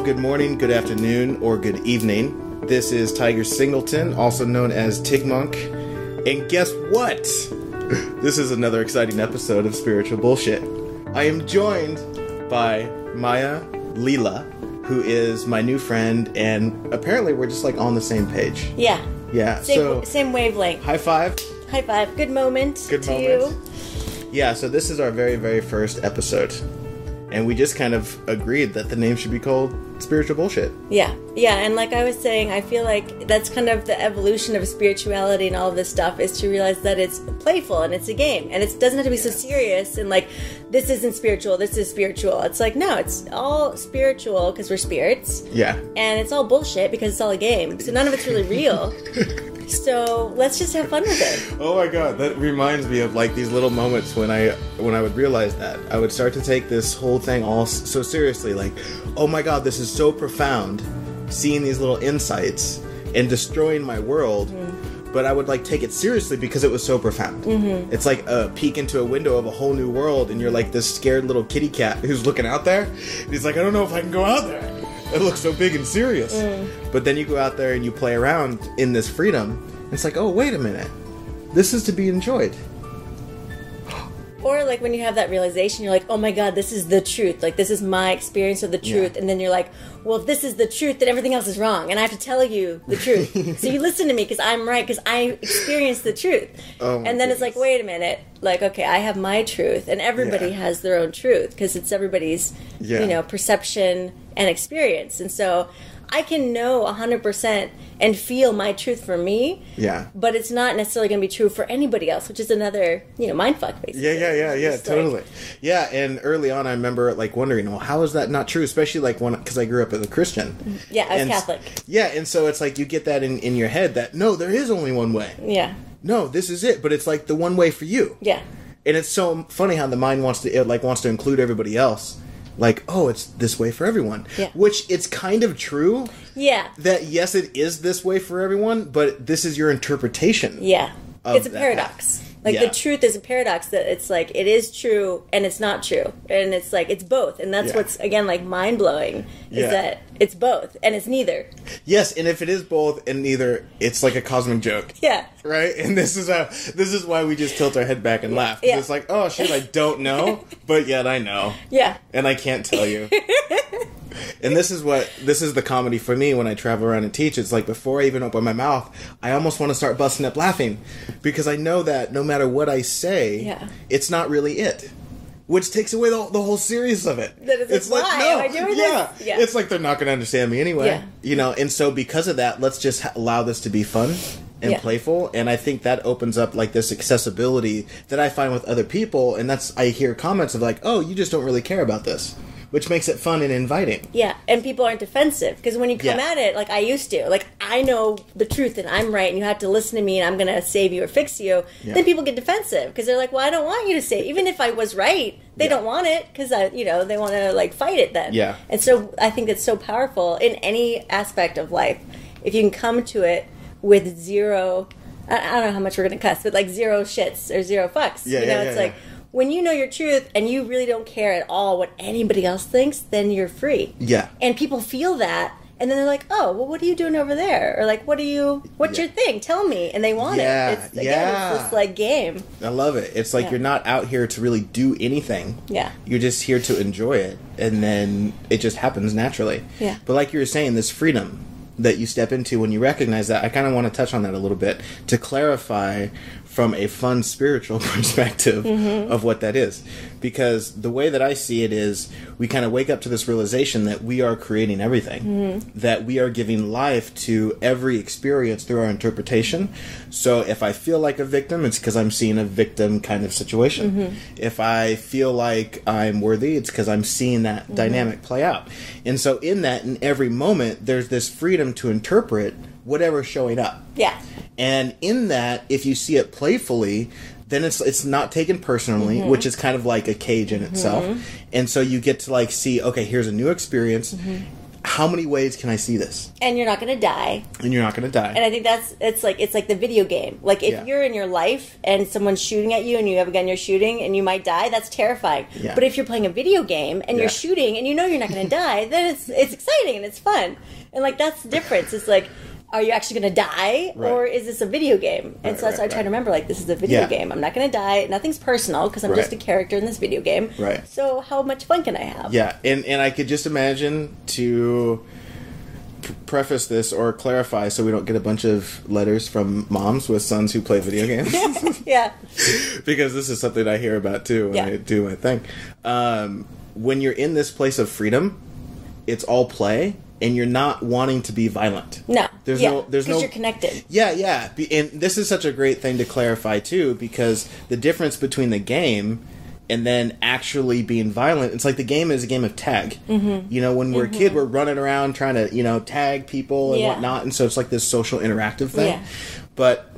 good morning, good afternoon, or good evening. This is Tiger Singleton, also known as Tigmonk. And guess what? This is another exciting episode of Spiritual Bullshit. I am joined by Maya Lila, who is my new friend, and apparently we're just like on the same page. Yeah. Yeah. Same wavelength. High five. High five. Good moment. Good to moment. you. Yeah, so this is our very, very first episode. And we just kind of agreed that the name should be called Spiritual Bullshit. Yeah. Yeah, and like I was saying, I feel like that's kind of the evolution of spirituality and all of this stuff, is to realize that it's playful and it's a game. And it doesn't have to be so serious and like, this isn't spiritual, this is spiritual. It's like, no, it's all spiritual because we're spirits. Yeah. And it's all bullshit because it's all a game. So none of it's really real. So let's just have fun with it. Oh my god, that reminds me of like these little moments when I would realize that. I would start to take this whole thing all so seriously, like, oh my god, this is so profound, seeing these little insights and destroying my world, but I would like take it seriously because it was so profound. Mm-hmm. It's like a peek into a window of a whole new world, and you're like this scared little kitty cat who's looking out there, and he's like, I don't know if I can go out there. It looks so big and serious. But then you go out there and you play around in this freedom. It's like, oh, wait a minute. This is to be enjoyed. Or like when you have that realization, you're like, oh my god, this is the truth. Like, this is my experience of the truth. Yeah. And then you're like, well, if this is the truth, then everything else is wrong. And I have to tell you the truth. So you listen to me because I'm right, because I experienced the truth. Oh, and then it's like, wait a minute. Like, okay, I have my truth. And everybody has their own truth because it's everybody's, perception and experience. And so I can know 100% and feel my truth for me. Yeah. But it's not necessarily going to be true for anybody else, which is another, mindfuck, basically. Yeah, totally. Yeah, and early on I remember, like, wondering, well, how is that not true? Especially, like, because I grew up as a Christian. Yeah, I was Catholic. Yeah, and so it's like you get that in your head that, no, there is only one way. Yeah. No, this is it, but it's, like, the one way for you. Yeah. And it's so funny how the mind wants to include everybody else. Like, oh, it's this way for everyone. Yeah. Which, it's kind of true. Yeah. That, yes, it is this way for everyone, but this is your interpretation. Yeah. It's a paradox. Path. Like, the truth is a paradox, that it's like, it is true and it's not true. And it's like, it's both. And that's what's, again, like, mind-blowing, is that it's both and it's neither. Yes, and if it is both and neither, it's like a cosmic joke. Yeah. Right? And this is why we just tilt our head back and laugh. Yeah. It's like, oh, shit, I don't know, but yet I know. Yeah. And I can't tell you. And this is the comedy for me when I travel around and teach. It's like, before I even open my mouth, I almost want to start busting up laughing, because I know that no matter what I say, it's not really it. Which takes away the whole series of it. It's like, why am I doing this? Yeah. It's like they're not going to understand me anyway. Yeah. And so because of that, let's just allow this to be fun and playful. And I think that opens up like this accessibility that I find with other people. And I hear comments of like, oh, you just don't really care about this. Which makes it fun and inviting. Yeah, and people aren't defensive. Because when you come at it, like I used to, like, I know the truth and I'm right and you have to listen to me and I'm going to save you or fix you, then people get defensive. Because they're like, well, I don't want you to say it. Even if I was right, they don't want it because, they want to, like, fight it then. Yeah. And so I think it's so powerful in any aspect of life. If you can come to it with zero, I don't know how much we're going to cuss, but like zero shits or zero fucks. It's like, when you know your truth and you really don't care at all what anybody else thinks, then you're free. Yeah. And people feel that, and then they're like, oh, well, what are you doing over there? Or like, what's your thing? Tell me. And they want it. It's this like game. I love it. It's like you're not out here to really do anything. Yeah. You're just here to enjoy it, and then it just happens naturally. Yeah. But like you were saying, this freedom that you step into when you recognize that, I kind of want to touch on that a little bit to clarify from a fun spiritual perspective of what that is. Because the way that I see it is, we kind of wake up to this realization that we are creating everything. That we are giving life to every experience through our interpretation. So if I feel like a victim, it's because I'm seeing a victim kind of situation. If I feel like I'm worthy, it's because I'm seeing that dynamic play out. And so in every moment, there's this freedom to interpret whatever's showing up. Yeah. And in that, if you see it playfully, then it's not taken personally, which is kind of like a cage in itself. And so you get to like see, okay, here's a new experience. how many ways can I see this? And you're not going to die. And you're not going to die. And I think it's like the video game. Like if you're in your life and someone's shooting at you and you have a gun, you're shooting and you might die, that's terrifying. Yeah. But if you're playing a video game and you're shooting and you know you're not going to die, then it's exciting and it's fun. And like that's the difference. It's like, are you actually going to die, or is this a video game? And so that's why I try to remember, like, this is a video game. I'm not going to die. Nothing's personal because I'm just a character in this video game. Right. So how much fun can I have? Yeah, and I could just imagine to preface this or clarify so we don't get a bunch of letters from moms with sons who play video games. Yeah. Because this is something I hear about, too, when I do my thing. When you're in this place of freedom, it's all play. And you're not wanting to be violent. No. There's no... Because you're connected. Yeah. And this is such a great thing to clarify, too, because the difference between the game and then actually being violent, it's like the game is a game of tag. Mm-hmm. You know, when we're a kid, we're running around trying to, you know, tag people and whatnot. And so it's like this social interactive thing. Yeah. But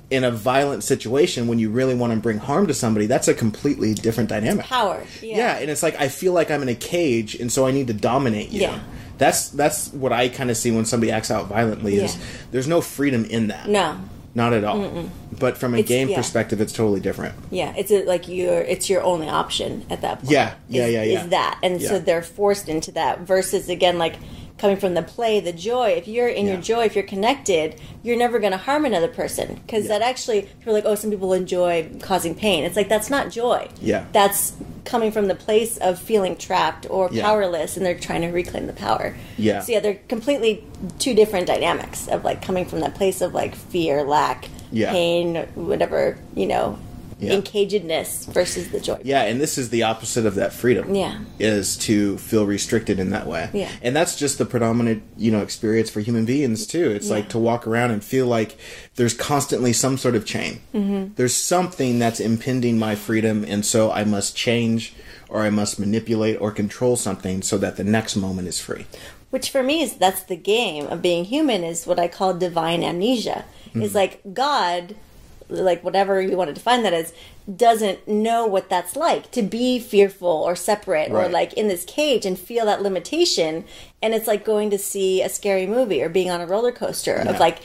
in a violent situation, when you really want to bring harm to somebody, that's a completely different dynamic. Power. Yeah, and it's like, I feel like I'm in a cage, and so I need to dominate you. Yeah. That's what I kind of see when somebody acts out violently, is there's no freedom in that. No. Not at all. Mm-mm. But from a game perspective, it's totally different. Yeah, it's your only option at that point. Yeah. Is that. And so they're forced into that versus, again, like, coming from the play, the joy. If you're in your joy, if you're connected, you're never going to harm another person. Because that actually, people are like, oh, some people enjoy causing pain. It's like, that's not joy. Yeah. That's coming from the place of feeling trapped or powerless, and they're trying to reclaim the power. Yeah. So, they're completely two different dynamics of, like, coming from that place of, like, fear, lack, pain, whatever, you know, encagedness versus the joy. Yeah, and this is the opposite of that freedom. Yeah. Is to feel restricted in that way. Yeah. And that's just the predominant, you know, experience for human beings, too. It's like to walk around and feel like there's constantly some sort of chain. Mm-hmm. There's something that's impinging my freedom, and so I must change, or I must manipulate or control something so that the next moment is free. Which for me that's the game of being human, is what I call divine amnesia. Mm-hmm. It's like God, like whatever you want to define that as, doesn't know what that's like to be fearful or separate or like in this cage and feel that limitation. And it's like going to see a scary movie or being on a roller coaster of like,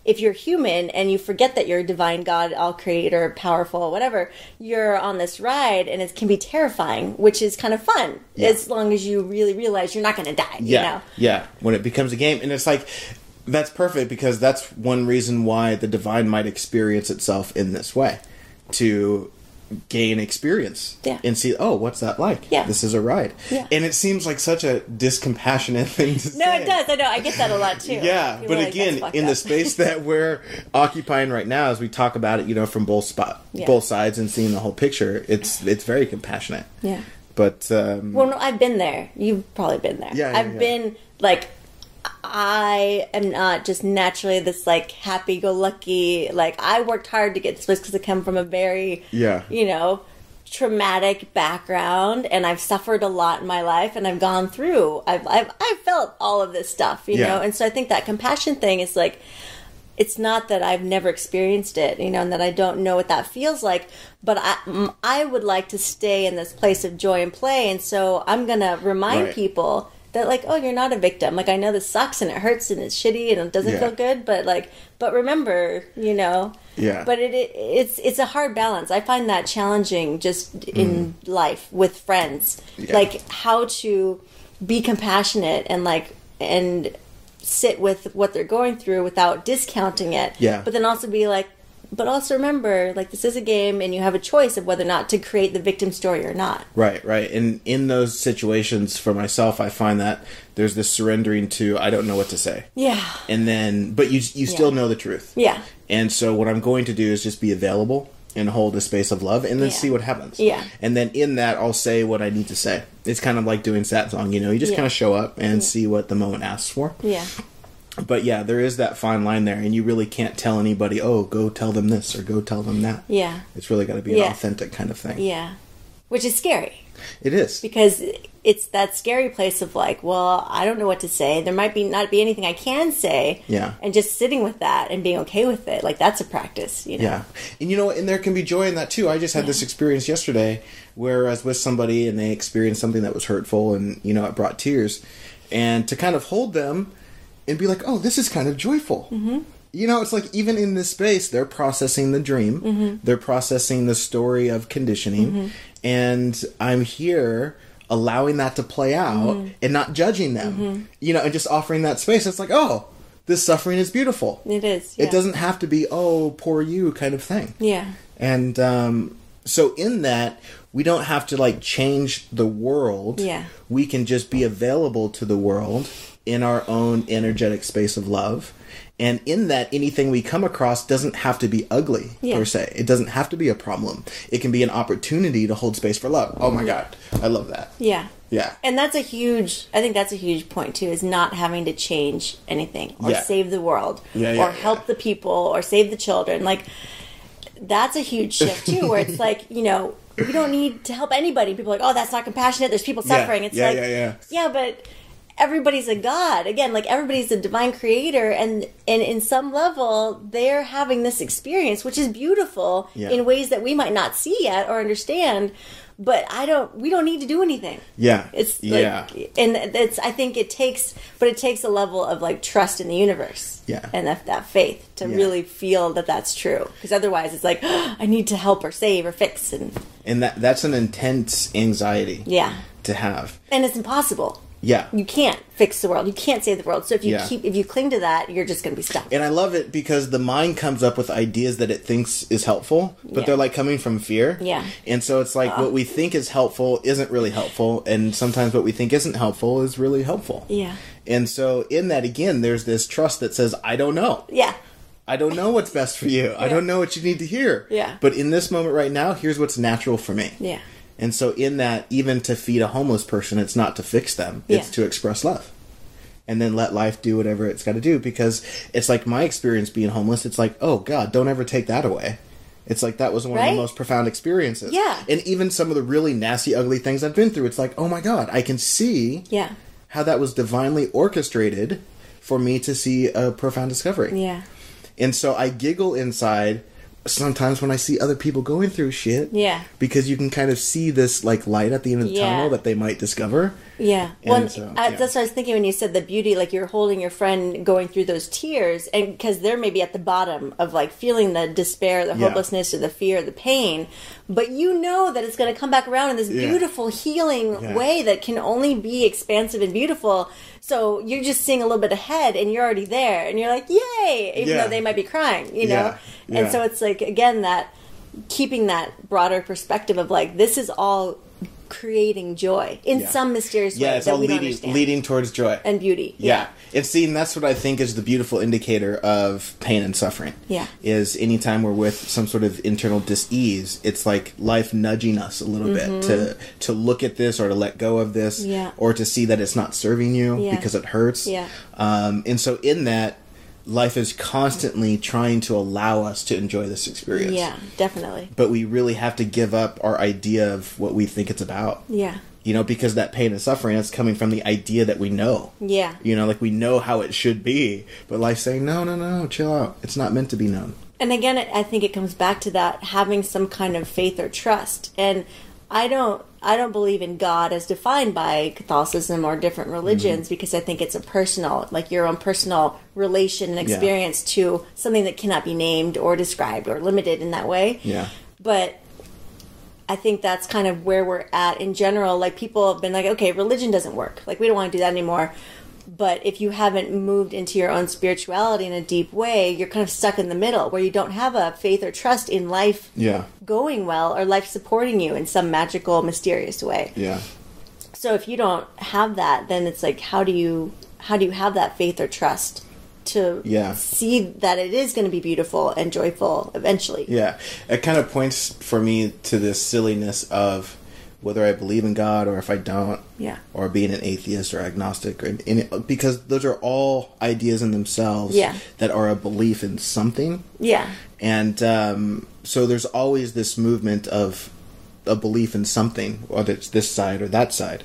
if you're human and you forget that you're a divine God, all creator, powerful, whatever, you're on this ride and it can be terrifying, which is kind of fun as long as you really realize you're not going to die. You know? Yeah. When it becomes a game, and it's like, that's perfect, because that's one reason why the divine might experience itself in this way, to gain experience and see, oh, what's that like? Yeah. This is a ride. Yeah. And it seems like such a discompassionate thing to say. No, it does. I know. I get that a lot, too. Yeah. People but again, in the space that we're occupying right now, as we talk about it, you know, from both sides and seeing the whole picture, it's very compassionate. Yeah. But, well, no, I've been there. You've probably been there. Yeah. I've been, like, I am not just naturally this, like, happy-go-lucky, like, I worked hard to get this place because I come from a very, you know, traumatic background, and I've suffered a lot in my life, and I've gone through, I've felt all of this stuff, you know, and so I think that compassion thing is, like, it's not that I've never experienced it, you know, and that I don't know what that feels like, but I would like to stay in this place of joy and play, and so I'm going to remind people that, like, oh, you're not a victim. Like, I know this sucks and it hurts and it's shitty and it doesn't feel good, but, like, but remember, you know. Yeah. But it's a hard balance. I find that challenging just in life with friends. Yeah. Like, how to be compassionate and, like, and sit with what they're going through without discounting it. Yeah. But then also be like, but also remember, like, this is a game and you have a choice of whether or not to create the victim story or not. Right. And in those situations, for myself, I find that there's this surrendering to, I don't know what to say. Yeah. And then, but you still know the truth. Yeah. And so what I'm going to do is just be available and hold a space of love and then see what happens. Yeah. And then in that, I'll say what I need to say. It's kind of like doing satsang, you know, you just kind of show up and see what the moment asks for. Yeah. But yeah, there is that fine line there, and you really can't tell anybody, oh, go tell them this or go tell them that. Yeah. It's really got to be an authentic kind of thing. Yeah. Which is scary. It is. Because it's that scary place of, like, well, I don't know what to say. There might not be anything I can say. Yeah. And just sitting with that and being okay with it. Like, that's a practice, you know? Yeah. And, you know, and there can be joy in that, too. I just had this experience yesterday where I was with somebody and they experienced something that was hurtful and, you know, it brought tears. And to kind of hold them and be like, oh, this is kind of joyful. Mm-hmm. You know, it's like even in this space, they're processing the dream. Mm-hmm. They're processing the story of conditioning. Mm-hmm. And I'm here allowing that to play out and not judging them. You know, and just offering that space. It's like, oh, this suffering is beautiful. It is. Yeah. It doesn't have to be, oh, poor you kind of thing. Yeah. And so in that, we don't have to like change the world. Yeah. We can just be available to the world in our own energetic space of love. And in that, anything we come across doesn't have to be ugly, per se. It doesn't have to be a problem. It can be an opportunity to hold space for love. Oh my God. I love that. Yeah. Yeah. And I think that's a huge point too, is not having to change anything or save the world or help the people or save the children. Like, that's a huge shift too, where it's like, you know, we don't need to help anybody. People are like, oh, that's not compassionate. There's people suffering. It's yeah, but everybody's a god. Again, like, everybody's a divine creator, and in some level, they're having this experience, which is beautiful in ways that we might not see yet or understand. But we don't need to do anything. Yeah. It's like, and I think it takes a level of like trust in the universe. Yeah. And that faith to really feel that that's true. Because otherwise it's like, oh, I need to help or save or fix. And that's an intense anxiety. Yeah. To have. And it's impossible. Yeah. You can't fix the world. You can't save the world. So if you cling to that, you're just going to be stuck. And I love it because the mind comes up with ideas that it thinks is helpful, but they're like coming from fear. Yeah. And so it's like what we think is helpful isn't really helpful, and sometimes what we think isn't helpful is really helpful. Yeah. And so in that, again, there's this trust that says, I don't know. Yeah. I don't know what's best for you. I don't know what you need to hear. Yeah. But in this moment right now, here's what's natural for me. Yeah. And so in that, even to feed a homeless person, it's not to fix them. It's to express love. And then let life do whatever it's got to do. Because it's like my experience being homeless, it's like, oh, God, don't ever take that away. It's like that was one of the most profound experiences. Yeah. And even some of the really nasty, ugly things I've been through, it's like, oh, my God, I can see how that was divinely orchestrated for me to see a profound discovery. Yeah. And so I giggle inside sometimes when I see other people going through shit. Yeah. Because you can kind of see this like light at the end of the tunnel that they might discover. Yeah. Well, that's what I was thinking when you said the beauty, like you're holding your friend going through those tears, and because they're maybe at the bottom of like feeling the despair, the hopelessness, or the fear, the pain, but you know that it's going to come back around in this beautiful healing way that can only be expansive and beautiful. So you're just seeing a little bit ahead, and you're already there, and you're like, yay, even though they might be crying, you know? Yeah. And so it's like, again, that keeping that broader perspective of like, this is all creating joy in some mysterious way it's that all we don't understand. Leading towards joy. And beauty. Yeah. And see, and that's what I think is the beautiful indicator of pain and suffering. Yeah. Is anytime we're with some sort of internal dis-ease, it's like life nudging us a little bit to look at this or to let go of this or to see that it's not serving you because it hurts. Yeah. And so in that, life is constantly trying to allow us to enjoy this experience. Yeah, definitely. But we really have to give up our idea of what we think it's about. Yeah. You know, because that pain and suffering is coming from the idea that we know. Yeah. You know, like we know how it should be. But life's saying, no, chill out. It's not meant to be known. And again, I think it comes back to that having some kind of faith or trust. And I don't believe in God as defined by Catholicism or different religions because I think it's a personal, like your own personal relation and experience to something that cannot be named or described or limited in that way. Yeah. But I think that's kind of where we're at in general. Like people have been like, okay, religion doesn't work. Like we don't want to do that anymore. But if you haven't moved into your own spirituality in a deep way, you're kind of stuck in the middle where you don't have a faith or trust in life going well or life supporting you in some magical, mysterious way. Yeah. So if you don't have that, then it's like, how do you have that faith or trust to see that it is going to be beautiful and joyful eventually? Yeah. It kind of points for me to this silliness of whether I believe in God or if I don't, or being an atheist or agnostic, because those are all ideas in themselves that are a belief in something. Yeah. And so there's always this movement of a belief in something, whether it's this side or that side.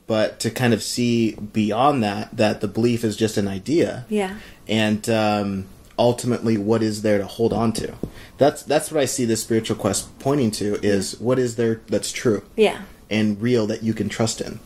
But to kind of see beyond that the belief is just an idea. Yeah. And ultimately, what is there to hold on to? That's what I see this spiritual quest pointing to is what is there that's true and real that you can trust in.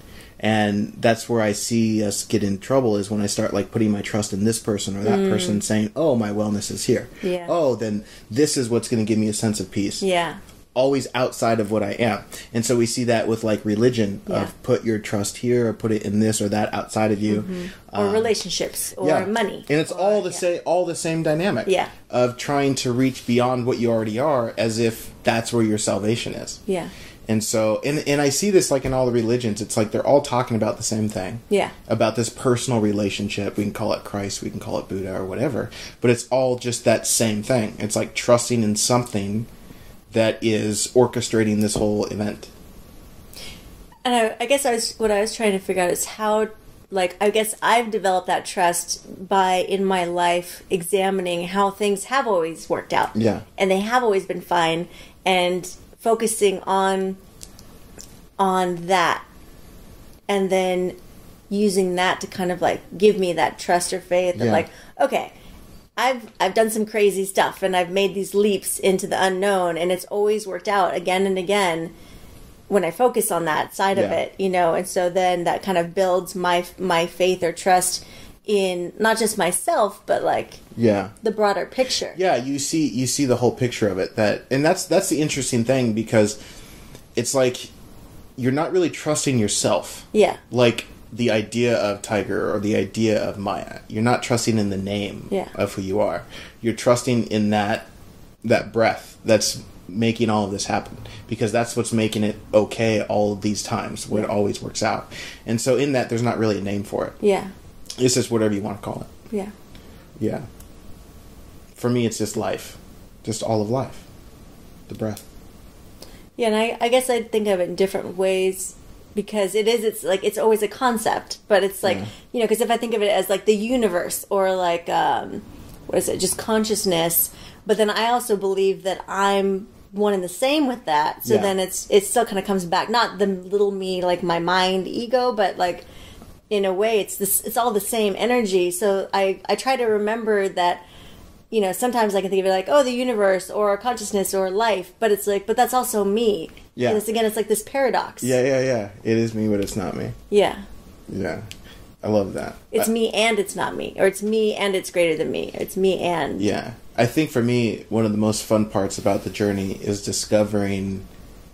And that's where I see us get in trouble, is when I start like putting my trust in this person or that person, saying, oh, my wellness is here. Yeah. Oh, then this is what's going to give me a sense of peace. Yeah. Always outside of what I am. And so we see that with like religion, of put your trust here or put it in this or that outside of you. Or relationships or money. And it's all the same dynamic of trying to reach beyond what you already are, as if that's where your salvation is. Yeah. And so, and I see this like in all the religions, it's like they're all talking about the same thing. Yeah. About this personal relationship. We can call it Christ, we can call it Buddha or whatever. But it's all just that same thing. It's like trusting in something that is orchestrating this whole event. And I guess what I was trying to figure out is how, like, I guess I've developed that trust by, in my life, examining how things have always worked out. Yeah. And they have always been fine, and focusing on that, and then using that to kind of like give me that trust or faith that like, okay, I've done some crazy stuff and I've made these leaps into the unknown, and it's always worked out again and again when I focus on that side of it, you know. And so then that kind of builds my faith or trust in not just myself, but like the broader picture. Yeah, you see the whole picture of it. That's the interesting thing, because it's like you're not really trusting yourself. Yeah. Like the idea of Tiger or the idea of Maya. You're not trusting in the name of who you are. You're trusting in that breath that's making all of this happen, because that's what's making it okay all of these times where it always works out. And so in that, there's not really a name for it. Yeah. It's just whatever you want to call it. Yeah. Yeah. For me, it's just life. Just all of life. The breath. Yeah, and I guess I think of it in different ways, because it's like, it's always a concept, but it's like, you know, because if I think of it as like the universe or like, what is it, just consciousness, but then I also believe that I'm one and the same with that. So then it still kind of comes back, not the little me, like my mind ego, but like in a way it's all the same energy. So I try to remember that, you know, sometimes I can think of it like, oh, the universe or consciousness or life, but it's like, but that's also me. Yeah. And it's like this paradox. Yeah. It is me, but it's not me. Yeah. Yeah. I love that. It's me and it's not me. Or it's me and it's greater than me. It's me and... Yeah. I think for me, one of the most fun parts about the journey is discovering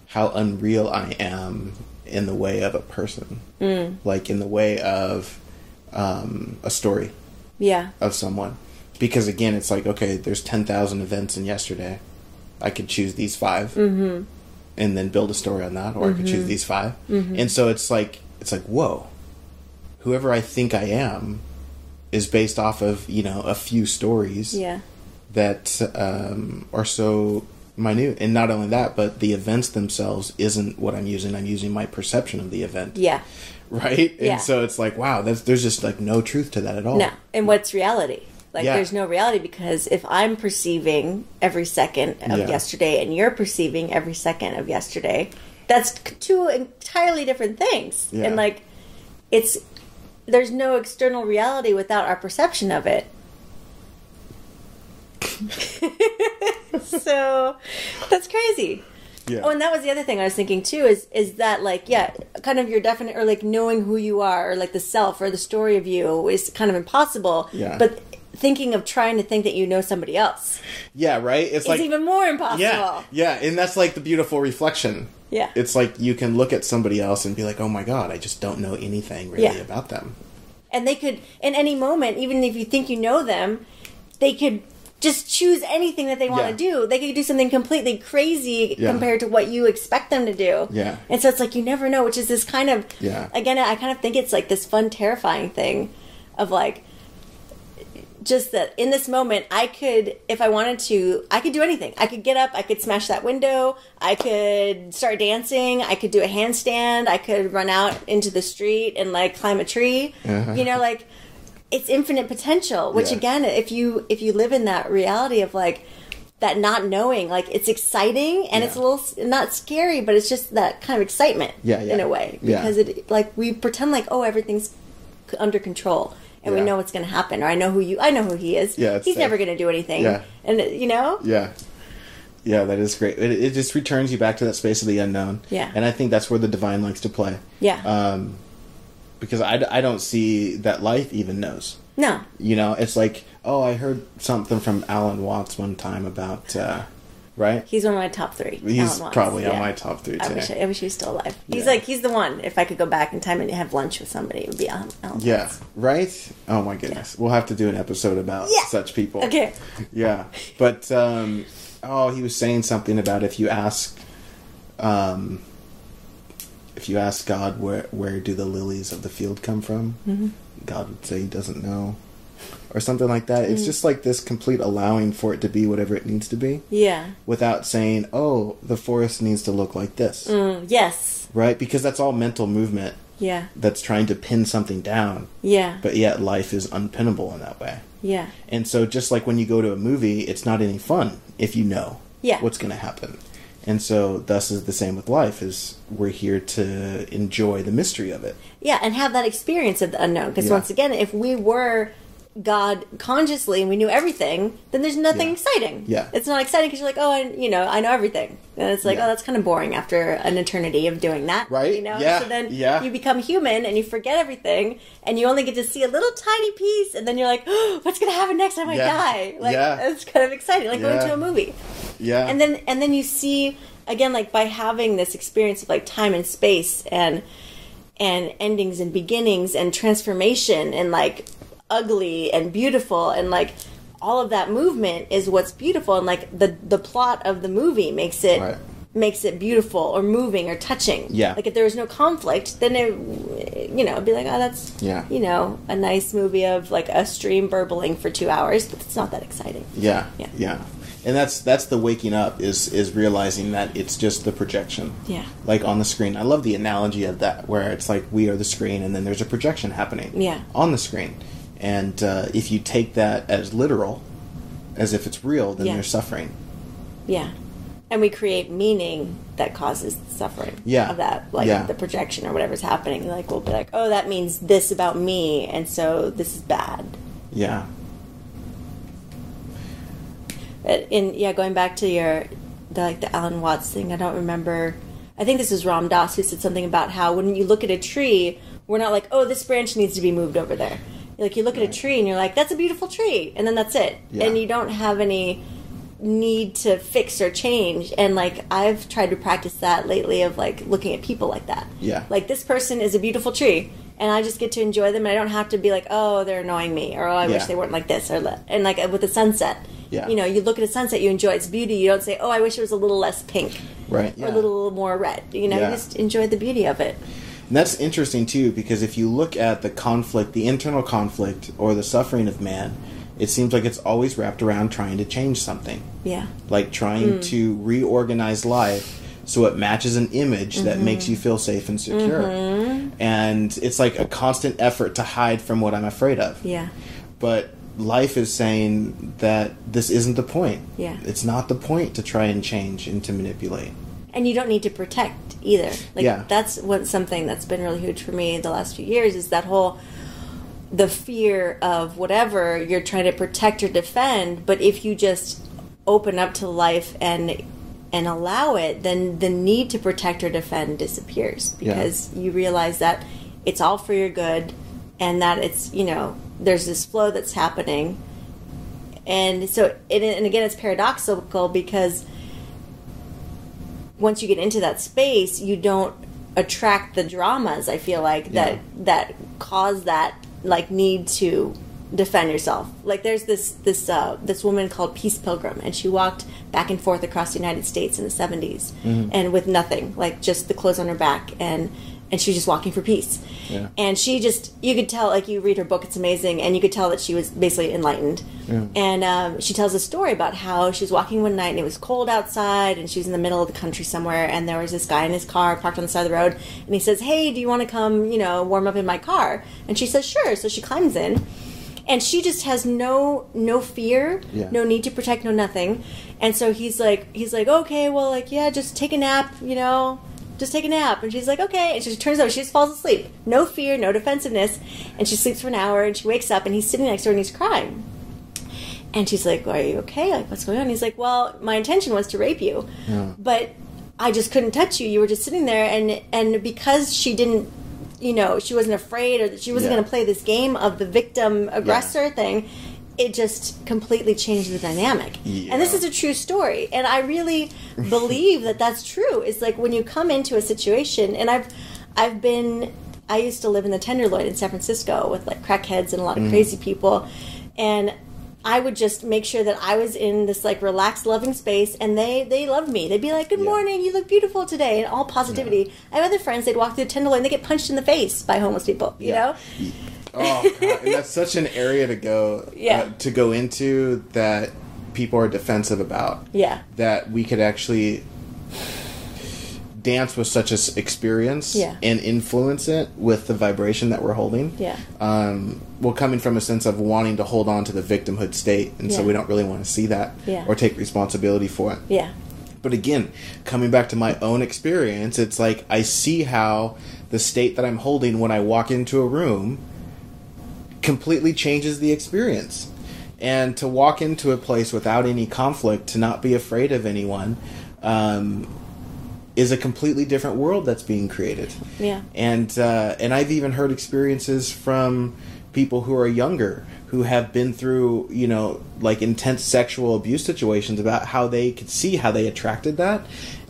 how unreal I am in the way of a person. Like in the way of a story. Yeah. Of someone. Because again, it's like, okay, there's 10,000 events in yesterday. I could choose these 5. Mm-hmm. And then build a story on that. Or I could choose these 5. Mm-hmm. And so it's like, whoa. Whoever I think I am is based off of, you know, a few stories that are so minute. And not only that, but the events themselves isn't what I'm using. I'm using my perception of the event. Yeah. Right? And so it's like, wow, there's just like no truth to that at all. No. And what's reality? Like, there's no reality, because if I'm perceiving every second of yesterday and you're perceiving every second of yesterday, that's 2 entirely different things. Yeah. And like, there's no external reality without our perception of it. So that's crazy. Yeah. Oh, and that was the other thing I was thinking too, is that like, kind of your definite, or like knowing who you are, or like the self or the story of you is kind of impossible. Yeah. But thinking of trying to think that you know somebody else. Yeah, right? It's like even more impossible. Yeah, and that's like the beautiful reflection. Yeah. It's like you can look at somebody else and be like, oh my God, I just don't know anything really about them. And they could, in any moment, even if you think you know them, they could just choose anything that they want to do. They could do something completely crazy compared to what you expect them to do. Yeah. And so it's like, you never know, which is this kind of, again, I kind of think it's like this fun, terrifying thing of like, just that in this moment, I could, if I wanted to, I could do anything. I could get up, I could smash that window, I could start dancing, I could do a handstand, I could run out into the street and like climb a tree. You know, like, it's infinite potential, which again, if you live in that reality of like that not knowing, like it's exciting and it's a little not scary, but it's just that kind of excitement in a way, because it, like, we pretend like, oh, everything's under control. And we know what's going to happen, or I know who he is. Yeah, he's never going to do anything. Yeah. And you know? Yeah. Yeah, that is great. It just returns you back to that space of the unknown. Yeah. And I think that's where the divine likes to play. Yeah. Because I don't see that life even knows. No. You know, it's like, oh, I heard something from Alan Watts one time about, right? He's one of my top 3. He's probably on my top 3 too. I wish he was still alive. He's the one. If I could go back in time and have lunch with somebody, it would be Alan Watts. Yeah, right? Oh my goodness. Yeah. We'll have to do an episode about such people. Okay. Yeah. But, he was saying something about if you ask God where do the lilies of the field come from, God would say he doesn't know. Or something like that. It's just like this complete allowing for it to be whatever it needs to be. Yeah. Without saying, oh, the forest needs to look like this. Yes. Right? Because that's all mental movement. Yeah. That's trying to pin something down. Yeah. But yet life is unpinnable in that way. Yeah. And so just like when you go to a movie, it's not any fun if you know what's going to happen. And so thus is the same with life, is we're here to enjoy the mystery of it. Yeah, and have that experience of the unknown. Because once again, if we were God consciously and we knew everything, then there's nothing exciting. Yeah. It's not exciting because you're like, oh, I know everything. And it's like, oh, that's kind of boring after an eternity of doing that. Right. You know? Yeah. So then you become human and you forget everything and you only get to see a little tiny piece and then you're like, oh, what's going to happen next time I die? Like, it's kind of exciting. Like going to a movie. Yeah. And then you see, again, like by having this experience of like time and space and endings and beginnings and transformation and like ugly and beautiful and like all of that movement is what's beautiful, and like the plot of the movie makes it beautiful or moving or touching. Yeah. Like if there was no conflict, then it'd be like, oh, that's a nice movie of like a stream burbling for 2 hours, but it's not that exciting. Yeah. And that's the waking up is realizing that it's just the projection. Yeah. Like on the screen. I love the analogy of that, where it's like we are the screen and then there's a projection happening on the screen. And if you take that as literal, as if it's real, then there's suffering. Yeah. And we create meaning that causes suffering of that, like the projection or whatever's happening. Like we'll be like, oh, that means this about me, and so this is bad. Yeah. Going back to the Alan Watts thing, I don't remember. I think this is Ram Dass who said something about how when you look at a tree, we're not like, oh, this branch needs to be moved over there. Like you look at a tree and you're like, that's a beautiful tree, and then that's it. Yeah. And you don't have any need to fix or change. And like I've tried to practice that lately of like looking at people like that. Yeah. Like this person is a beautiful tree, and I just get to enjoy them, and I don't have to be like, oh, they're annoying me, or oh, I wish they weren't like this or that. And like with the sunset. Yeah. You look at a sunset, you enjoy its beauty. You don't say, oh, I wish it was a little less pink. Right. Or a little more red. You just enjoy the beauty of it. And that's interesting, too, because if you look at the conflict, the internal conflict, or the suffering of man, it seems like it's always wrapped around trying to change something. Yeah. Like trying to reorganize life so it matches an image that makes you feel safe and secure. And it's like a constant effort to hide from what I'm afraid of. Yeah. But life is saying that this isn't the point. Yeah. It's not the point to try and change and to manipulate. And you don't need to protect either. Like that's something that's been really huge for me the last few years, is that the fear of whatever you're trying to protect or defend. But if you just open up to life and allow it, then the need to protect or defend disappears, because you realize that it's all for your good, and that it's, there's this flow that's happening. And so, and again, it's paradoxical, because once you get into that space, you don't attract the dramas, I feel like, that cause that, like, need to defend yourself. Like, there's this woman called Peace Pilgrim, and she walked back and forth across the United States in the 70s, and with nothing, like, just the clothes on her back, and she was just walking for peace. Yeah. And she just, you could tell, like, you read her book, it's amazing, and you could tell that she was basically enlightened. Yeah. And she tells a story about how she was walking one night, and it was cold outside, and she was in the middle of the country somewhere, and there was this guy in his car parked on the side of the road, and he says, hey, do you want to come, warm up in my car? And she says, sure. So she climbs in, and she just has no fear, no need to protect, no nothing. And so he's like, okay, well, like, yeah, just take a nap, just take a nap. And she's like, okay. And she turns over, she just falls asleep. No fear, no defensiveness. And she sleeps for an hour, and she wakes up, and he's sitting next to her, and he's crying. And she's like, well, are you okay? Like, what's going on? And he's like, well, my intention was to rape you. Yeah. But I just couldn't touch you. You were just sitting there. And because she didn't you know, she wasn't afraid, or that she wasn't going to play this game of the victim aggressor thing. It just completely changed the dynamic. Yeah. And this is a true story. And I really believe that that's true. It's like when you come into a situation, and I used to live in the Tenderloin in San Francisco with like crackheads and a lot of crazy people. And I would just make sure that I was in this like relaxed, loving space, and they loved me. They'd be like, "Good morning, you look beautiful today," and all positivity. Yeah. I have other friends, they'd walk through the Tenderloin, they get punched in the face by homeless people, you know? Oh, God. And that's such an area to go into that people are defensive about. Yeah. That we could actually dance with such an experience and influence it with the vibration that we're holding. Yeah. Well, coming from a sense of wanting to hold on to the victimhood state, and so we don't really want to see that or take responsibility for it. Yeah. But again, coming back to my own experience, it's like I see how the state that I'm holding when I walk into a room completely changes the experience. And to walk into a place without any conflict, to not be afraid of anyone, is a completely different world that's being created. Yeah. And I've even heard experiences from people who are younger, who have been through, you know, like intense sexual abuse situations, about how they could see how they attracted that,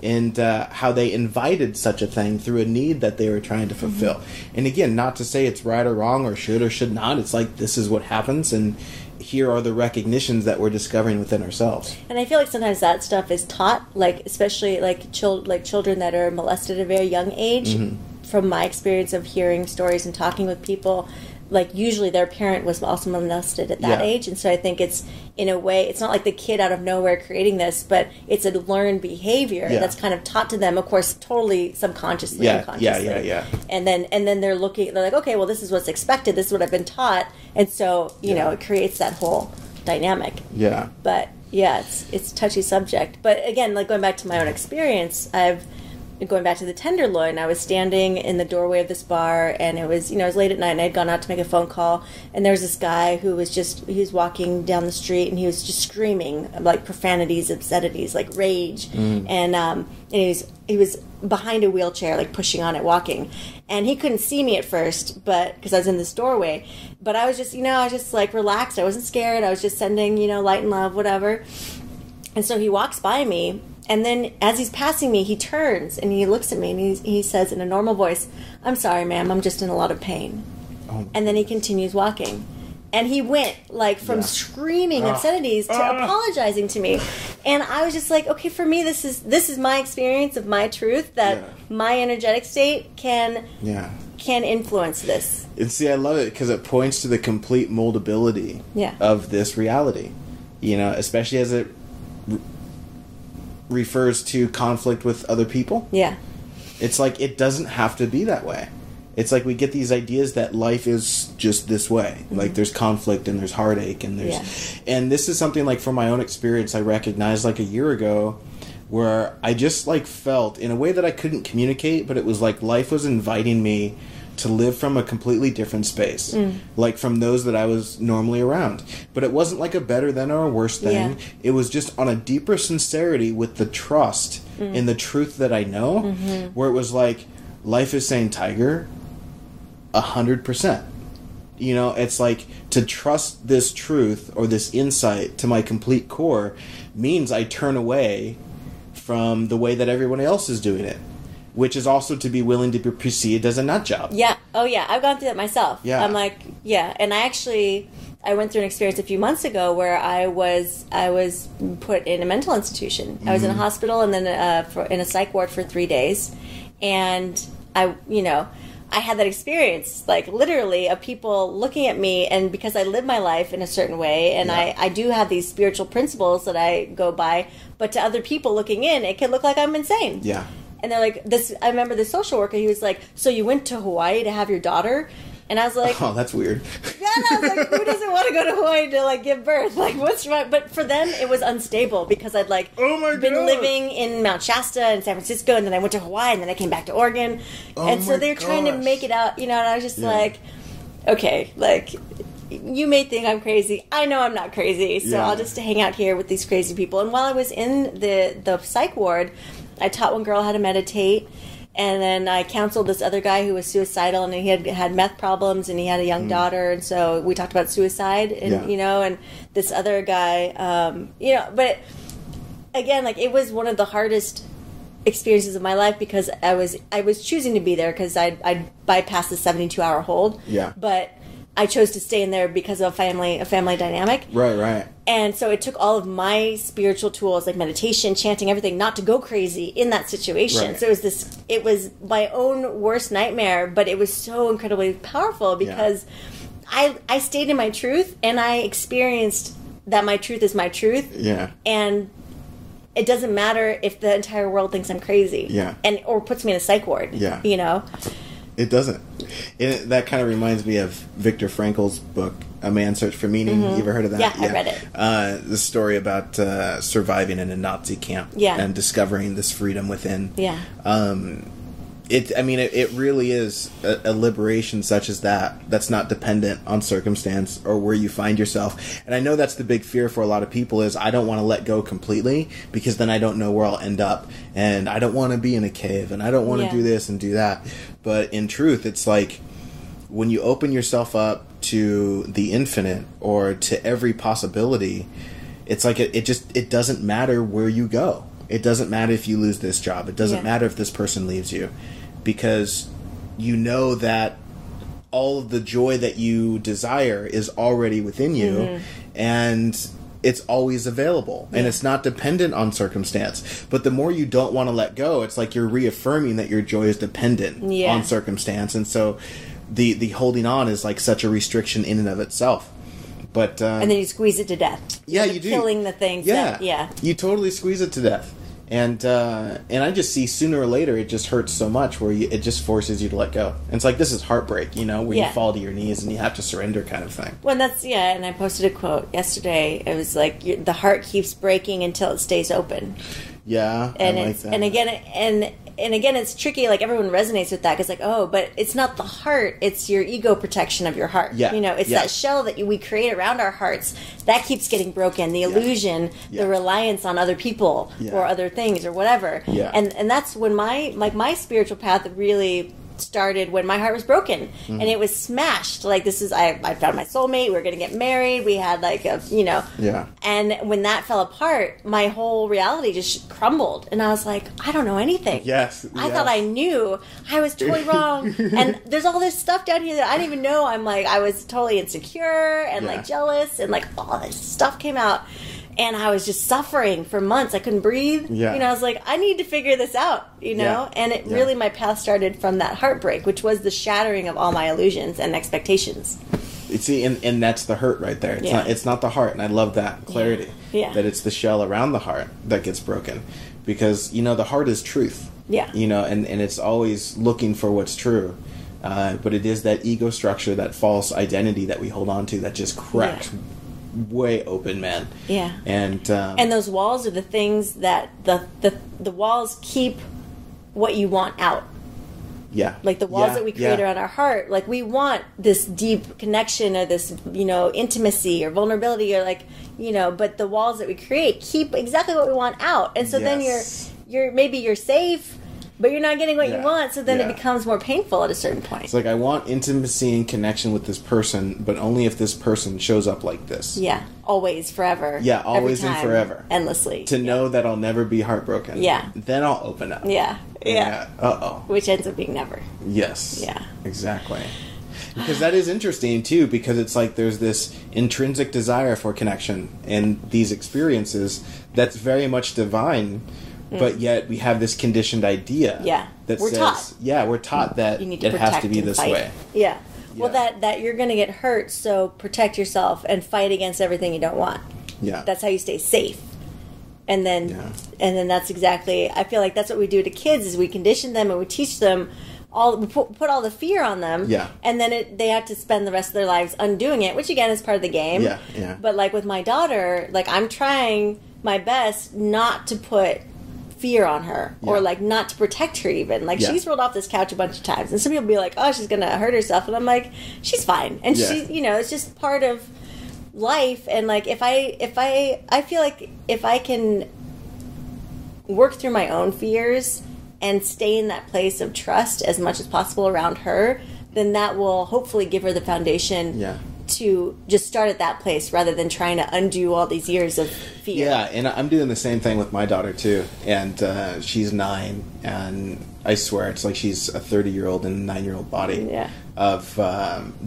and how they invited such a thing through a need that they were trying to fulfill. And again, not to say it's right or wrong or should not. It's like, this is what happens, and here are the recognitions that we're discovering within ourselves. And I feel like sometimes that stuff is taught, like especially like children that are molested at a very young age. From my experience of hearing stories and talking with people, like usually their parent was also molested at that age, and so I think it's, in a way, it's not like the kid out of nowhere creating this, but it's a learned behavior that's kind of taught to them, of course, totally subconsciously, unconsciously. And then they're like, okay, well, this is what's expected, this is what I've been taught, and so you know, it creates that whole dynamic. Yeah. But yeah, it's a touchy subject. But again, like going back to my own experience, going back to the Tenderloin, I was standing in the doorway of this bar, and it was, you know, it was late at night, and I had gone out to make a phone call, and there was this guy who was he was walking down the street, and he was just screaming like profanities, obscenities, like rage, and he was behind a wheelchair, like pushing on it, walking, and he couldn't see me at first, but because I was in this doorway, but I was just, you know, I was just like relaxed, I wasn't scared, I was just sending, you know, light and love, whatever, and so he walks by me. And then as he's passing me, he turns and he looks at me and he says in a normal voice, "I'm sorry, ma'am, I'm just in a lot of pain." Oh. And then he continues walking. And he went like from screaming obscenities to apologizing to me. And I was just like, okay, for me, this is my experience of my truth, that my energetic state can influence this. And see, I love it because it points to the complete moldability of this reality. You know, especially as it refers to conflict with other people. Yeah. It's like, it doesn't have to be that way. It's like we get these ideas that life is just this way. Like there's conflict and there's heartache and there's... And this is something like from my own experience I recognized like a year ago, where I just like felt in a way that I couldn't communicate, but it was like life was inviting me to live from a completely different space, like from those that I was normally around. But it wasn't like a better than or a worse thing. Yeah. It was just on a deeper sincerity with the trust in the truth that I know, where it was like, life is saying, Tiger, 100%. You know, it's like to trust this truth or this insight to my complete core means I turn away from the way that everyone else is doing it, which is also to be willing to be perceived as a nut job. Yeah. Oh, yeah. I've gone through that myself. Yeah. I'm like, yeah. And I went through an experience a few months ago where I was put in a mental institution. I was in a hospital and then in a psych ward for 3 days. And I had that experience, like literally, of people looking at me, and because I live my life in a certain way, and I do have these spiritual principles that I go by, but to other people looking in, it can look like I'm insane. Yeah. And they're like, I remember the social worker, he was like, "So you went to Hawaii to have your daughter?" And I was like... Oh, that's weird. Yeah, and I was like, who doesn't want to go to Hawaii to, like, give birth? Like, what's wrong? But for them, it was unstable because I'd, like, been living in Mount Shasta and San Francisco, and then I went to Hawaii, and then I came back to Oregon. And so they're trying to make it out, you know, and I was just like, okay, like... You may think I'm crazy. I know I'm not crazy, so I'll just hang out here with these crazy people. And while I was in the psych ward, I taught one girl how to meditate, And then I counseled this other guy who was suicidal, and he had meth problems, and he had a young daughter, and so we talked about suicide, and and this other guy, but again, like, it was one of the hardest experiences of my life because I was choosing to be there because I bypassed the 72-hour hold, but I chose to stay in there because of a family dynamic. Right. And so it took all of my spiritual tools, like meditation, chanting, everything, not to go crazy in that situation. Right. So it was my own worst nightmare, but it was so incredibly powerful because I stayed in my truth, and I experienced that my truth is my truth. Yeah. And it doesn't matter if the entire world thinks I'm crazy. Yeah. Or puts me in a psych ward. Yeah. It doesn't. That kind of reminds me of Viktor Frankl's book, A Man's Search for Meaning. You ever heard of that? Yeah, I read it. The story about surviving in a Nazi camp and discovering this freedom within. Yeah. It really is a liberation such as that's not dependent on circumstance or where you find yourself. And I know that's the big fear for a lot of people is I don't want to let go completely because then I don't know where I'll end up. And I don't want to be in a cave and I don't want to do this and do that. But in truth, it's like when you open yourself up to the infinite or to every possibility, it's like it doesn't matter where you go. It doesn't matter if you lose this job. It doesn't matter if this person leaves you. Because you know that all of the joy that you desire is already within you, and it's always available, and it's not dependent on circumstance. But the more you don't want to let go, it's like you're reaffirming that your joy is dependent on circumstance, and so the holding on is like such a restriction in and of itself. But and then you squeeze it to death. Yeah, you do. Killing the things. You totally squeeze it to death. And I just see sooner or later it just hurts so much where it just forces you to let go. And it's like this is heartbreak, where you fall to your knees and you have to surrender kind of thing. Well, and I posted a quote yesterday. It was like the heart keeps breaking until it stays open. Yeah, and I like that. And again, it's tricky. Like everyone resonates with that because, like, but it's not the heart; it's your ego protection of your heart. Yeah, it's that shell that we create around our hearts that keeps getting broken. The illusion, the reliance on other people or other things or whatever. Yeah. And that's when my spiritual path really started when my heart was broken and it was smashed. Like I found my soulmate, we were going to get married, we had and when that fell apart, my whole reality just crumbled and I was like, I don't know anything. I thought I knew. I was totally wrong. And there's all this stuff down here that I didn't even know. I was totally insecure and like jealous and like all this stuff came out. And I was just suffering for months. I couldn't breathe. I was like, I need to figure this out, And it really, my path started from that heartbreak, which was the shattering of all my illusions and expectations. See, and that's the hurt right there. It's not the heart, and I love that clarity. That it's the shell around the heart that gets broken. Because, the heart is truth. And it's always looking for what's true. But it is that ego structure, that false identity that we hold on to that just cracks way open, man. And those walls are the things that the walls keep what you want out. Like the walls that we create around our heart, like we want this deep connection or this intimacy or vulnerability or but the walls that we create keep exactly what we want out, and so then you're safe, but you're not getting what you want, so then it becomes more painful at a certain point. It's like, I want intimacy and connection with this person, but only if this person shows up like this. Always, forever. Always and forever. Endlessly. To know that I'll never be heartbroken. Then I'll open up. Uh-oh. Which ends up being never. Yes. Exactly. Because that is interesting, too, because it's like there's this intrinsic desire for connection and these experiences that's very much divine. But yet we have this conditioned idea that we're says, taught. We're taught that it has to be this way. Well, that you're going to get hurt, so protect yourself and fight against everything you don't want. That's how you stay safe. And then that's exactly, I feel like that's what we do to kids is we condition them and we teach them we put all the fear on them. And then they have to spend the rest of their lives undoing it, which again is part of the game. But like with my daughter, like I'm trying my best not to put fear on her or like not to protect her even. Like she's rolled off this couch a bunch of times and some people be like, oh, she's gonna hurt herself, and I'm like, she's fine. And she's it's just part of life. And like if I feel like if I can work through my own fears and stay in that place of trust as much as possible around her, then that will hopefully give her the foundation to just start at that place rather than trying to undo all these years of fear. Yeah, and I'm doing the same thing with my daughter too. And she's 9, and I swear it's like she's a 30-year-old in a 9-year-old body of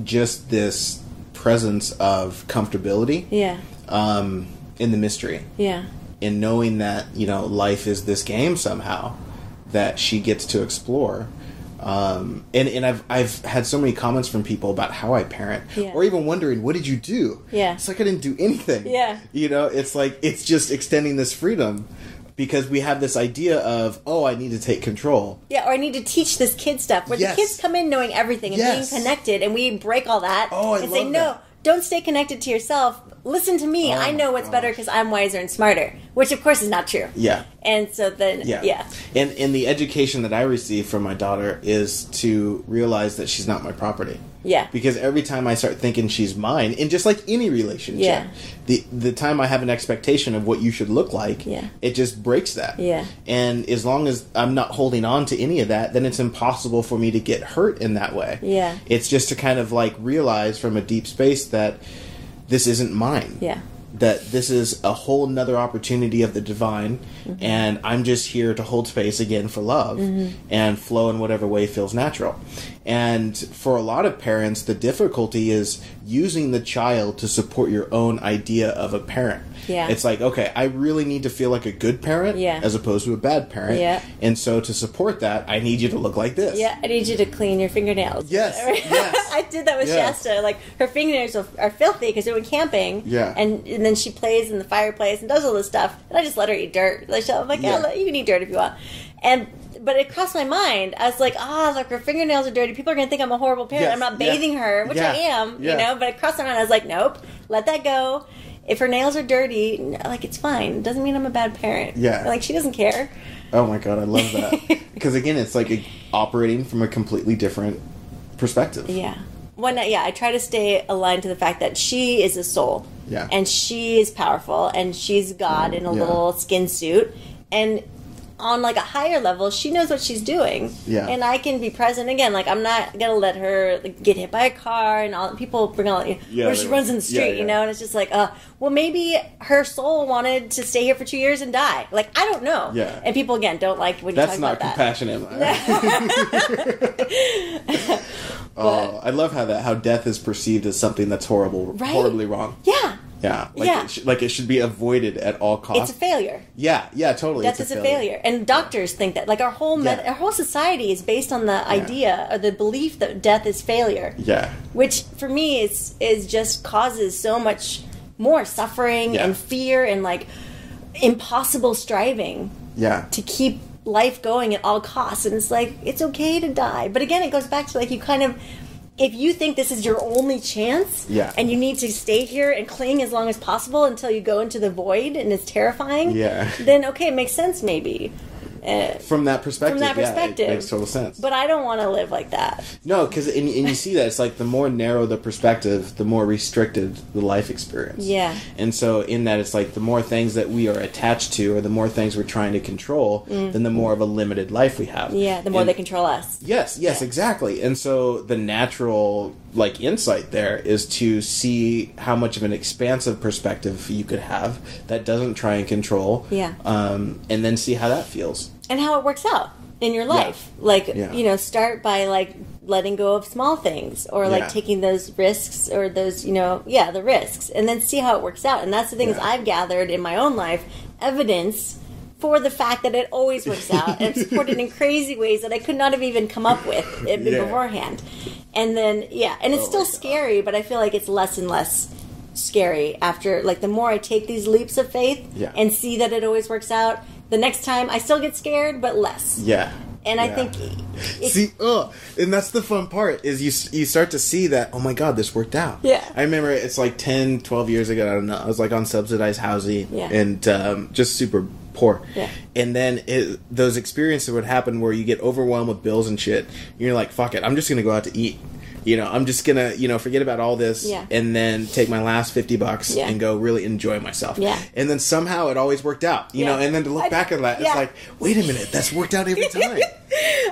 just this presence of comfortability in the mystery. Yeah. In knowing that, you know, life is this game somehow that she gets to explore. And I've had so many comments from people about how I parent, or even wondering, what did you do? Yeah. It's like I didn't do anything. Yeah. You know, it's like, it's just extending this freedom because we have this idea of, oh, I need to take control. Yeah, or I need to teach this kid stuff where the kids come in knowing everything and being connected, and we break all that and say, no, don't stay connected to yourself. Listen to me. I know what's better because I'm wiser and smarter, which of course is not true. Yeah. And so then, And the education that I receive from my daughter is to realize that she's not my property. Yeah. Because every time I start thinking she's mine, in just like any relationship, the time I have an expectation of what you should look like, it just breaks that. Yeah. And as long as I'm not holding on to any of that, then it's impossible for me to get hurt in that way. Yeah. It's just to kind of like realize from a deep space that this isn't mine. Yeah. That this is a whole nother opportunity of the divine, and I'm just here to hold space again for love and flow in whatever way feels natural. And for a lot of parents, the difficulty is using the child to support your own idea of a parent. Yeah. It's like, okay, I really need to feel like a good parent as opposed to a bad parent. Yeah. And so to support that, I need you to look like this. Yeah, I need you to clean your fingernails. Yes, yes. I did that with Shasta. Like, her fingernails are filthy because we went camping. Yeah. And then she plays in the fireplace and does all this stuff. And I just let her eat dirt. I'm like, yeah, you can eat dirt if you want. But it crossed my mind. I was like, look, her fingernails are dirty. People are going to think I'm a horrible parent. Yes. I'm not bathing her, which I am, you know. But it crossed my mind. I was like, nope, let that go. If her nails are dirty, like, it's fine. It doesn't mean I'm a bad parent. Yeah. Like, she doesn't care. Oh, my God, I love that. Because, again, it's like operating from a completely different perspective. Yeah. I try to stay aligned to the fact that she is a soul. Yeah. And she is powerful. And she's God in a little skin suit. And on like a higher level, she knows what she's doing. Yeah. And I can be present again. Like, I'm not gonna let her get hit by a car and all. People bring all, where she runs in the street, you know. And it's just like, well, maybe her soul wanted to stay here for 2 years and die. Like, I don't know. Yeah. And people again don't like when you talk about that. That's not compassionate. I love how death is perceived as something that's horrible, horribly wrong. Yeah. Yeah, like it should be avoided at all costs. It's a failure. Yeah, totally. Death is a failure, and doctors think that. Like, our whole society is based on the idea or the belief that death is failure. Yeah, which for me is just causes so much more suffering and fear and like impossible striving. Yeah, to keep life going at all costs, and it's like it's okay to die, but again, it goes back to like you kind of. If you think this is your only chance, and you need to stay here and cling as long as possible until you go into the void and it's terrifying, then okay, it makes sense maybe. From that perspective, it makes total sense. But I don't want to live like that. No, because and you see that it's like the more narrow the perspective, the more restricted the life experience. Yeah. And so in that, it's like the more things that we are attached to, or the more things we're trying to control, then the more of a limited life we have. Yeah, the more they control us. Yes, exactly. And so the natural like insight there is to see how much of an expansive perspective you could have that doesn't try and control. Yeah. And then see how that feels. And how it works out in your life. Yeah. Like, start by like letting go of small things or like taking those risks or those, the risks, and then see how it works out. And that's the things I've gathered in my own life, evidence for the fact that it always works out and supported in crazy ways that I could not have even come up with beforehand. And then, and it's still scary, but I feel like it's less and less scary after, like, the more I take these leaps of faith and see that it always works out, the next time I still get scared, but less. Yeah. And I think... and that's the fun part, is you start to see that, oh my God, this worked out. Yeah. I remember it's like 10, 12 years ago, I don't know, I was like on subsidized housing and just super poor. Yeah. And then those experiences would happen where you get overwhelmed with bills and shit, and you're like, fuck it, I'm just going to go out to eat. You know, I'm just gonna, you know, forget about all this and then take my last $50 and go really enjoy myself. Yeah. And then somehow it always worked out, you know, and then to look back at that, it's like, wait a minute, that's worked out every time.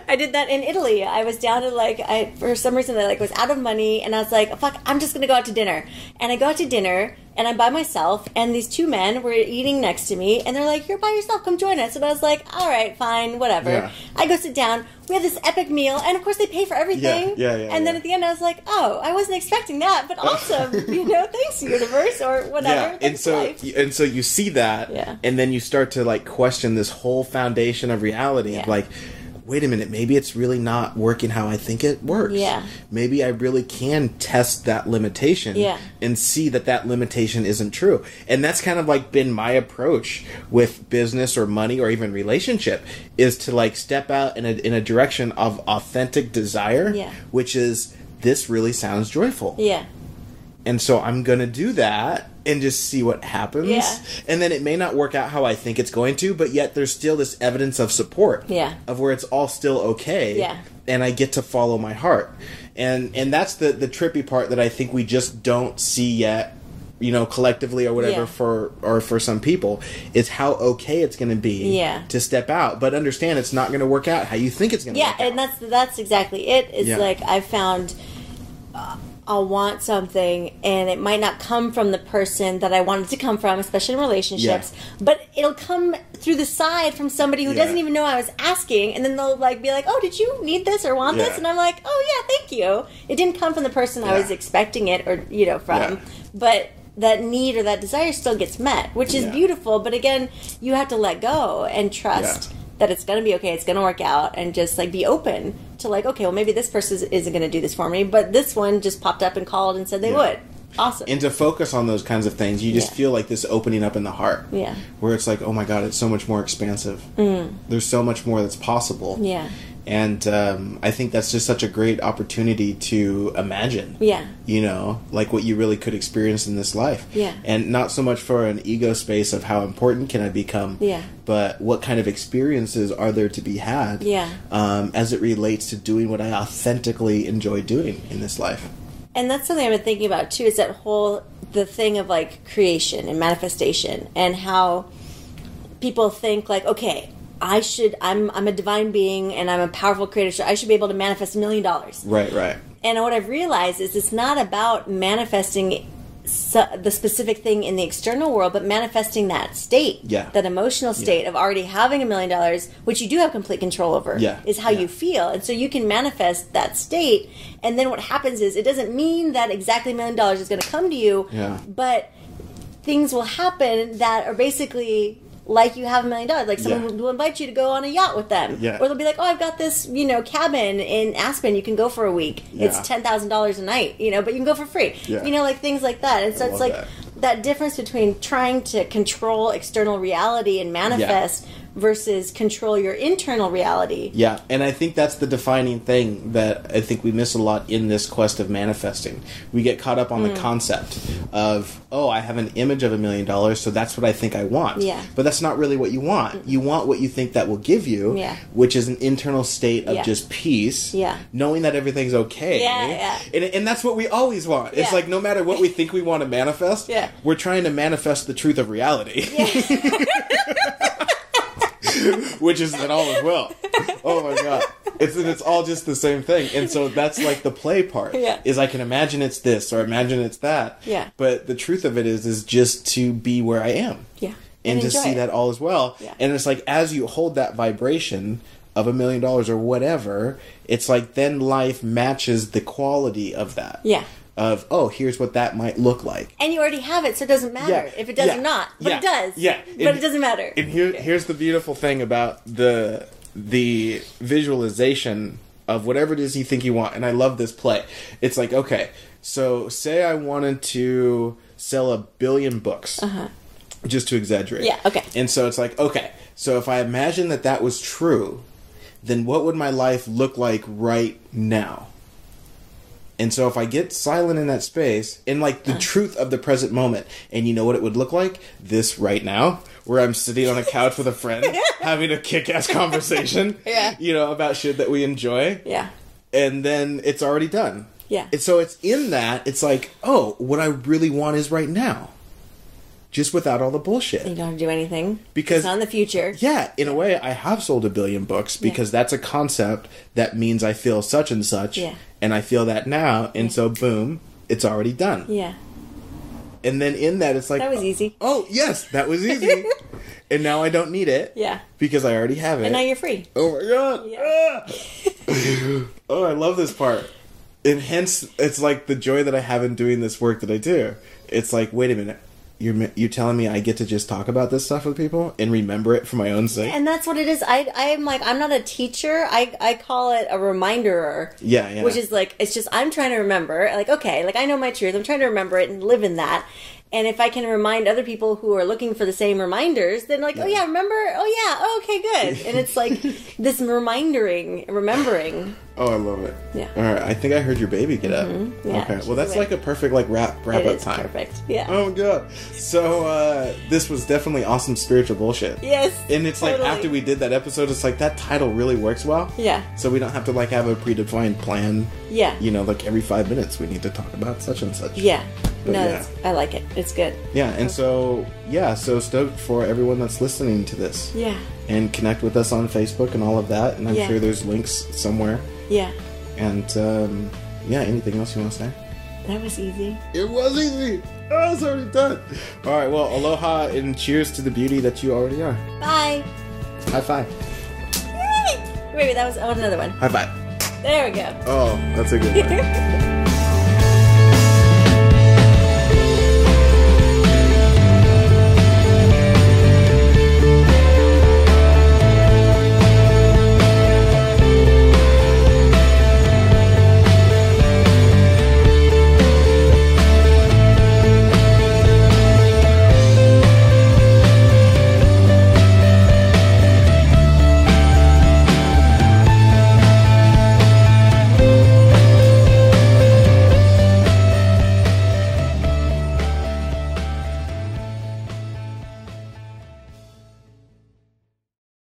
I did that in Italy. I was down to like, for some reason I like was out of money and I was like, fuck, I'm just going to go out to dinner. And I go out to dinner and I'm by myself and these two men were eating next to me and they're like, you're by yourself, come join us. And I was like, all right, fine, whatever. Yeah. I go sit down. We have this epic meal and of course they pay for everything. And then at the end I was like, oh, I wasn't expecting that, but awesome. You know, thanks universe or whatever. Yeah. And so you see that and then you start to like question this whole foundation of reality of like, wait a minute, maybe it's really not working how I think it works. Yeah. Maybe I really can test that limitation and see that that limitation isn't true. And that's kind of like been my approach with business or money or even relationship, is to like step out in a direction of authentic desire, which is, this really sounds joyful. Yeah. And so I'm going to do that and just see what happens. Yeah. And then it may not work out how I think it's going to, but yet there's still this evidence of support. Yeah. Of where it's all still okay. Yeah. And I get to follow my heart. And that's the trippy part that I think we just don't see yet, you know, collectively or whatever for some people, is how okay it's going to be to step out. But understand it's not going to work out how you think it's going to work out. Yeah, and that's exactly it. It's like I've found... I'll want something and it might not come from the person that I want it to come from, especially in relationships, but it'll come through the side from somebody who doesn't even know I was asking, and then they'll like be like, oh, did you need this or want this? And I'm like, oh yeah, thank you. It didn't come from the person I was expecting it or, you know, from, but that need or that desire still gets met, which is beautiful. But again, you have to let go and trust that it's going to be okay, it's going to work out, and just like be open to like, okay, well maybe this person isn't going to do this for me, but this one just popped up and called and said they would. Awesome. And to focus on those kinds of things, you just feel like this opening up in the heart. Yeah. Where it's like, oh my God, it's so much more expansive. There's so much more that's possible. Yeah. And I think that's just such a great opportunity to imagine. Yeah. You know, like what you really could experience in this life. Yeah. And not so much for an ego space of how important can I become. Yeah. But what kind of experiences are there to be had. Yeah. As it relates to doing what I authentically enjoy doing in this life. And that's something I've been thinking about too, is that the thing of like creation and manifestation, and how people think like, okay, I'm a divine being and I'm a powerful creator, so I should be able to manifest $1 million. Right, right. And what I've realized is it's not about manifesting the specific thing in the external world, but manifesting that state, that emotional state of already having $1 million, which you do have complete control over, is how you feel. And so you can manifest that state, and then what happens is, it doesn't mean that exactly $1 million is going to come to you, but things will happen that are basically like you have $1 million. Like someone will invite you to go on a yacht with them. Yeah. Or they'll be like, oh, I've got this, you know, cabin in Aspen. You can go for a week. Yeah. It's $10,000 a night, you know, but you can go for free. Yeah. You know, like things like that. And so it's like that difference between trying to control external reality and manifest versus control your internal reality. Yeah, and I think that's the defining thing that I think we miss a lot in this quest of manifesting. We get caught up on the concept of, oh, I have an image of $1 million, so that's what I think I want. Yeah. But that's not really what you want. You want what you think that will give you, which is an internal state of just peace, knowing that everything's okay. And that's what we always want. It's like no matter what we think we want to manifest, we're trying to manifest the truth of reality. Which is that all as well. Oh my God. It's all just the same thing. And so that's like the play part. Is I can imagine it's this or imagine it's that. Yeah. But the truth of it is just to be where I am. Yeah. And to see that all as well. Yeah. And it's like as you hold that vibration of $1 million or whatever, it's like then life matches the quality of that. Yeah. Of, oh, here's what that might look like. And you already have it, so it doesn't matter if it does or not. But it does. Yeah. But it doesn't matter. And here's the beautiful thing about the visualization of whatever it is you think you want. And I love this play. It's like, okay, so say I wanted to sell 1 billion books. Just to exaggerate. Yeah, okay. And so it's like, okay, so if I imagine that was true, then what would my life look like right now? And so if I get silent in that space, in like the truth of the present moment, and you know what it would look like? This right now, where I'm sitting on a couch with a friend, having a kick-ass conversation, you know, about shit that we enjoy. Yeah. And then it's already done. Yeah. And so it's in that, it's like, oh, what I really want is right now. Just without all the bullshit. You don't have to do anything. Because it's not in the future. Yeah, in a way, I have sold 1 billion books because that's a concept that means I feel such and such. Yeah. And I feel that now, and so boom, it's already done. Yeah. And then in that, it's like... That was easy. Oh, yes, that was easy. And now I don't need it. Yeah. Because I already have it. And now you're free. Oh my god. Yeah. Oh, I love this part. And hence, it's like the joy that I have in doing this work that I do. It's like, wait a minute. You're telling me I get to just talk about this stuff with people and remember it for my own sake? And that's what it is. I'm like, I'm not a teacher. I call it a reminder. Yeah, yeah. Which is like, it's just, I'm trying to remember. Like, okay, like I know my truth. I'm trying to remember it and live in that. And if I can remind other people who are looking for the same reminders, then like, oh yeah, remember? Oh yeah, oh, okay, good. And it's like this remembering. Oh, I love it. Yeah. All right, I think I heard your baby get up. Yeah, okay, well that's like a perfect like wrap up time. Perfect. Yeah. Oh my god. So this was definitely awesome spiritual bullshit. Yes. And it's totally. Like after we did that episode, it's like that title really works well. Yeah. So we don't have to like have a predefined plan. Yeah. You know, like every 5 minutes we need to talk about such and such. Yeah. But no, yeah. I like it. It's good. Yeah, and so stoked for everyone that's listening to this. Yeah. And connect with us on Facebook and all of that, and I'm sure there's links somewhere. Yeah. And anything else you want to say? That was easy. It was easy. Oh, it's already done. All right, well, aloha and cheers to the beauty that you already are. Bye. High five. Wait, I want another one. High five. There we go. Oh, that's a good one.